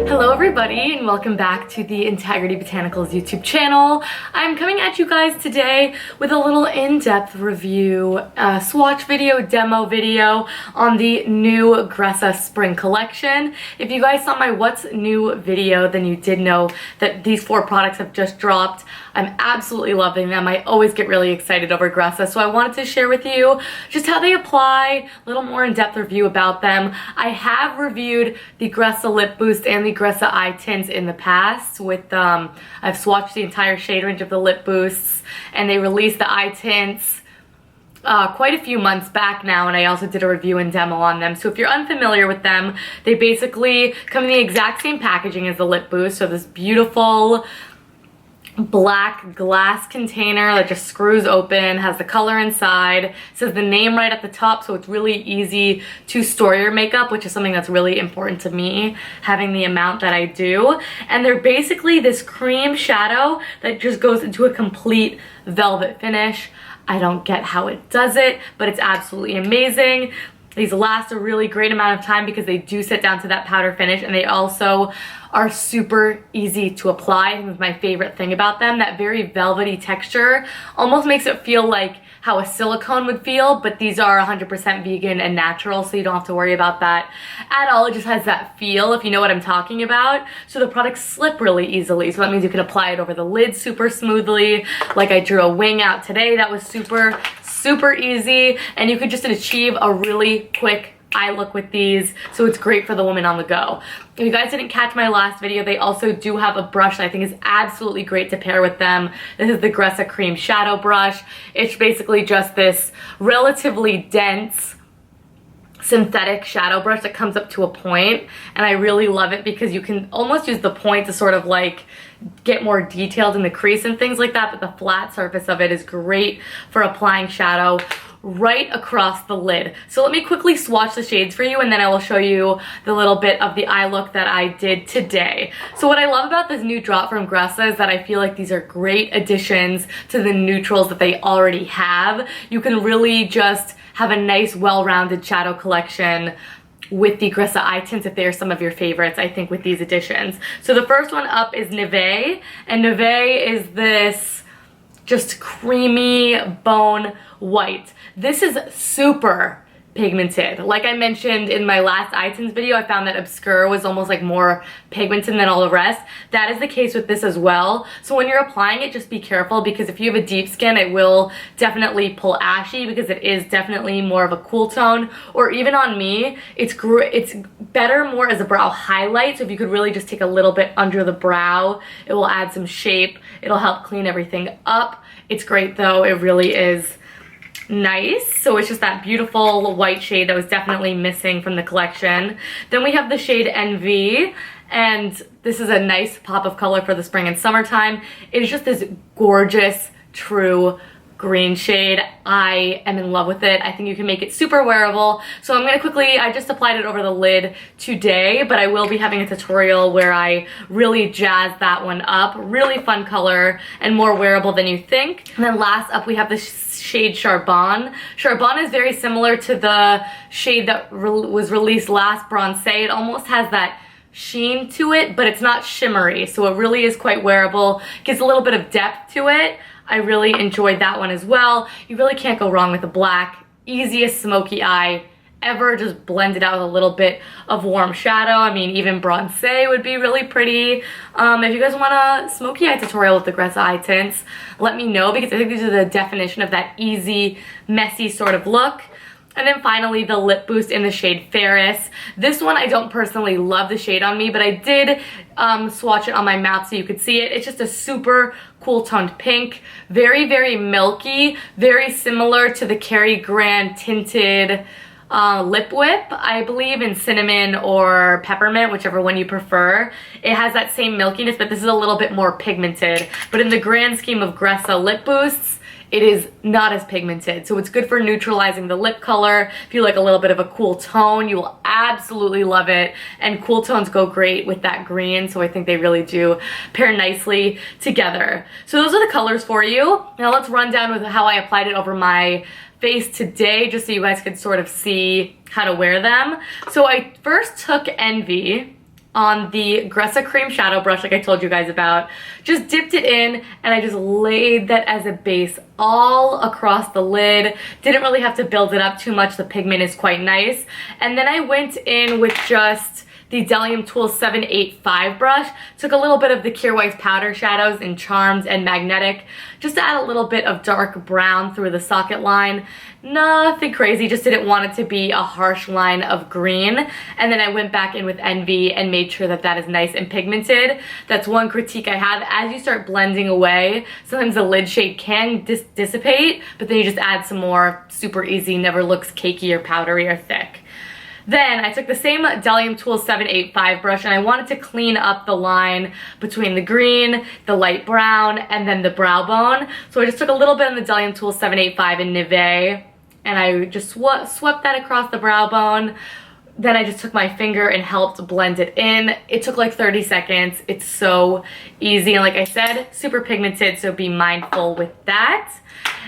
Hello everybody and welcome back to the Integrity Botanicals YouTube channel. I'm coming at you guys today with a little in-depth review, swatch video, demo video on the new Gressa Spring collection. If you guys saw my What's New video, then you did know that these 4 products have just dropped. I'm absolutely loving them. I always get really excited over Gressa, so I wanted to share with you just how they apply, a little more in-depth review about them. I have reviewed the Gressa Lip Boost and the Gressa Eye Tints in the past with, I've swatched the entire shade range of the lip boosts, and they released the eye tints quite a few months back now, and I also did a review and demo on them. So if you're unfamiliar with them, they basically come in the exact same packaging as the lip boost, so this beautiful black glass container that just screws open, has the color inside, it says the name right at the top, so it's really easy to store your makeup, which is something that's really important to me, having the amount that I do. And they're basically this cream shadow that just goes into a complete velvet finish. I don't get how it does it, but it's absolutely amazing. These last a really great amount of time because they do sit down to that powder finish, and they also are super easy to apply. I think that's my favorite thing about them. That very velvety texture almost makes it feel like how a silicone would feel, but these are 100% vegan and natural, so you don't have to worry about that at all. It just has that feel, if you know what I'm talking about. So the products slip really easily, so that means you can apply it over the lid super smoothly. Like I drew a wing out today, that was super easy, and you could just achieve a really quick eye look with these, so it's great for the woman on the go. If you guys didn't catch my last video, they also do have a brush that I think is absolutely great to pair with them. This is the Gressa Cream Shadow Brush. It's basically just this relatively dense synthetic shadow brush that comes up to a point, and I really love it because you can almost use the point to sort of like get more detailed in the crease and things like that, but the flat surface of it is great for applying shadow right across the lid. So let me quickly swatch the shades for you, and then I will show you the little bit of the eye look that I did today. So what I love about this new drop from Gressa is that I feel like these are great additions to the neutrals that they already have. You can really just have a nice well-rounded shadow collection with the Gressa eye tints if they are some of your favorites, I think, with these additions. So the first one up is Neve, and Neve is this just creamy bone white. This is super pigmented. Like I mentioned in my last eye tints video, I found that Obscure was almost like more pigmented than all the rest. That is the case with this as well. So when you're applying it, just be careful, because if you have a deep skin, it will definitely pull ashy because it is definitely more of a cool tone. Or even on me, it's better more as a brow highlight. So if you could really just take a little bit under the brow, it will add some shape. It'll help clean everything up. It's great though. It really is nice. So it's just that beautiful white shade that was definitely missing from the collection. Then we have the shade Envy, and this is a nice pop of color for the spring and summertime. It is just this gorgeous, true green shade. I am in love with it. I think you can make it super wearable. So I'm gonna quickly, I just applied it over the lid today, but I will be having a tutorial where I really jazz that one up. Really fun color and more wearable than you think. And then last up we have the shade Charbon. Charbon is very similar to the shade that was released last, Bronze. It almost has that sheen to it, but it's not shimmery, so it really is quite wearable. Gives a little bit of depth to it. I really enjoyed that one as well. You really can't go wrong with a black. Easiest smoky eye ever, just blend it out with a little bit of warm shadow. I mean, even Bronze would be really pretty. If you guys want a smoky eye tutorial with the Gressa eye tints, let me know, because I think these are the definition of that easy, messy sort of look. And then finally, the lip boost in the shade Ferris. This one, I don't personally love the shade on me, but I did swatch it on my mouth so you could see it. It's just a super cool toned pink, very, very milky, very similar to the Cary Grant tinted Lip Whip, I believe, in cinnamon or peppermint, whichever one you prefer. It has that same milkiness, but this is a little bit more pigmented. But in the grand scheme of Gressa lip boosts, it is not as pigmented, so it's good for neutralizing the lip color. If you like a little bit of a cool tone, you will absolutely love it, and cool tones go great with that green, so I think they really do pair nicely together. So those are the colors for you. Now let's run down with how I applied it over my face today just so you guys could sort of see how to wear them. So I first took Envy on the Gressa Cream Shadow Brush like I told you guys about. Just dipped it in and I just laid that as a base all across the lid. Didn't really have to build it up too much. The pigment is quite nice. And then I went in with just the Delium Tools 785 brush. Took a little bit of the Kir Weiss powder shadows in Charms and Magnetic just to add a little bit of dark brown through the socket line. Nothing crazy, just didn't want it to be a harsh line of green. And then I went back in with Envy and made sure that that is nice and pigmented. That's one critique I have. As you start blending away, sometimes the lid shade can dissipate, but then you just add some more. Super easy, never looks cakey or powdery or thick. Then I took the same Delium Tools 785 brush and I wanted to clean up the line between the green, the light brown, and then the brow bone. So I just took a little bit of the Delium Tools 785 in Nivea and I just swept that across the brow bone. Then I just took my finger and helped blend it in. It took like 30 seconds. It's so easy. And like I said, super pigmented, so be mindful with that.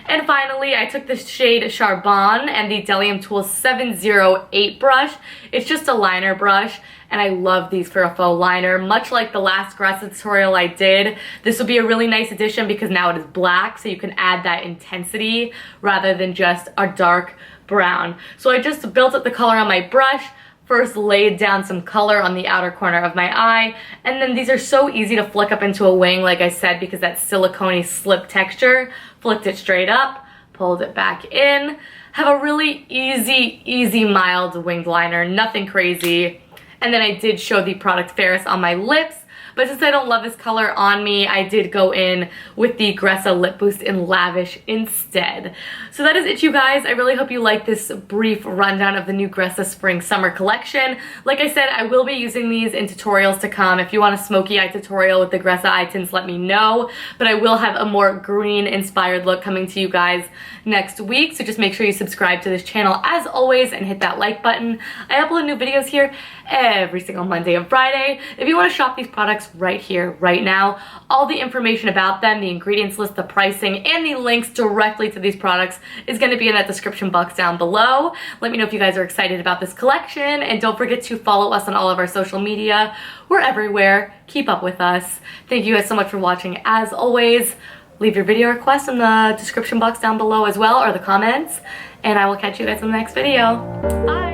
And finally, I took the shade Charbon and the Delium Tools 708 brush. It's just a liner brush, and I love these for a faux liner. Much like the last Gressa tutorial I did, this will be a really nice addition because now it is black, so you can add that intensity rather than just a dark brown. So I just built up the color on my brush, first laid down some color on the outer corner of my eye, and then these are so easy to flick up into a wing, like I said, because that silicone-y slip texture. Flicked it straight up, pulled it back in. Have a really easy, mild winged liner, nothing crazy. And then I did show the product Ferris on my lips, but since I don't love this color on me, I did go in with the Gressa Lip Boost in Lavish instead. So that is it, you guys. I really hope you like this brief rundown of the new Gressa Spring Summer collection. Like I said, I will be using these in tutorials to come. If you want a smoky eye tutorial with the Gressa eye tints, let me know. But I will have a more green-inspired look coming to you guys next week, so just make sure you subscribe to this channel as always and hit that like button. I upload new videos here every single Monday and Friday. If you want to shop these products right here, right now, all the information about them, the ingredients list, the pricing, and the links directly to these products is going to be in that description box down below. Let me know if you guys are excited about this collection, and don't forget to follow us on all of our social media. We're everywhere. Keep up with us. Thank you guys so much for watching. As always, leave your video requests in the description box down below as well, or the comments, and I will catch you guys in the next video. Bye!